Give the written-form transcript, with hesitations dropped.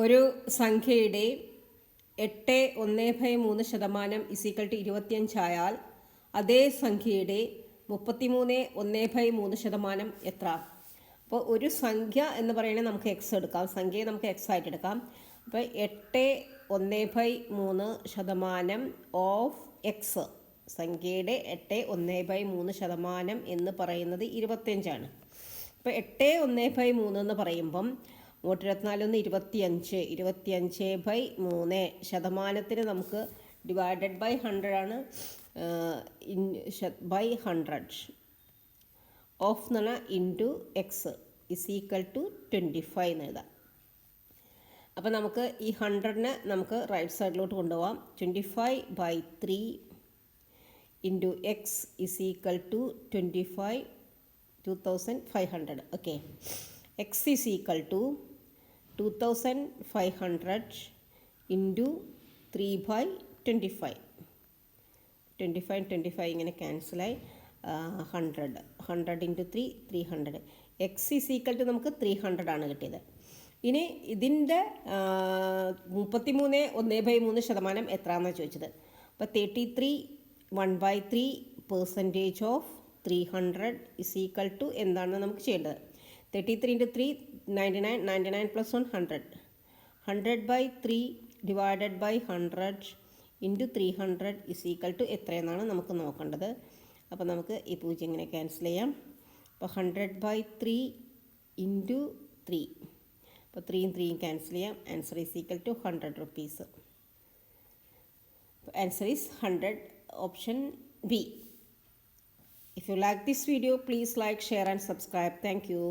ഒരു സംഖ്യയുടെ 8.13% = 25 അതേ സംഖ്യയുടെ 33.13% എത്ര? അപ്പോൾ ഒരു സംഖ്യ എന്ന് പറയുന്നത് നമുക്ക് എക്സ് എടുക്കാം, സംഖ്യയെ നമുക്ക് എക്സ് ആയിട്ട് എടുക്കാം. അപ്പോൾ 8.13% ഓഫ് എക്സ്, സംഖ്യയുടെ 8.13% എന്ന് പറയുന്നത് 25ആണ്. അപ്പോൾ 8.13 എന്ന് പറയുമ്പം 124 25/3 ശതമാനത്തിന് നമുക്ക് ഡിവൈഡഡ് ബൈ 100 ആണ്, ബൈ 100 ഓഫ് എന്ന് പറഞ്ഞാൽ ഇൻറ്റു എക്സ് = 25 എന്ന് എഴുതാം. അപ്പോൾ നമുക്ക് ഈ 100നെ നമുക്ക് റൈറ്റ് സൈഡിലോട്ട് കൊണ്ടുപോകാം. 25/3 into X = 2500. Okay, X = 2500 into 3/25. 25 ഇങ്ങനെ ക്യാൻസലായി. 100 ഇൻറ്റു 300. എക്സ് = നമുക്ക് 300 ആണ് കിട്ടിയത്. ഇനി ഇതിൻ്റെ 33.13% എത്രയാണെന്ന് ചോദിച്ചത്. അപ്പോൾ 33 1/3% ഓഫ് 300 = എന്താണെന്ന് നമുക്ക് ചെയ്യേണ്ടത്. 33 ഇൻറ്റു 3 99, 99 + 1 100. 100/3 ഡിവൈഡഡ് ബൈ 100 ഇൻറ്റു 300 = എത്രയെന്നാണ് നമുക്ക് നോക്കേണ്ടത്. അപ്പോൾ നമുക്ക് ഈ 0 ഇങ്ങനെ ക്യാൻസൽ ചെയ്യാം. അപ്പോൾ 100/3 ഇൻറ്റു 3, അപ്പോൾ 3യും 3യും ക്യാൻസൽ ചെയ്യാം. Answer = 100 rupees. Answer is 100, option B. If you like this video, please like, share and subscribe. Thank you.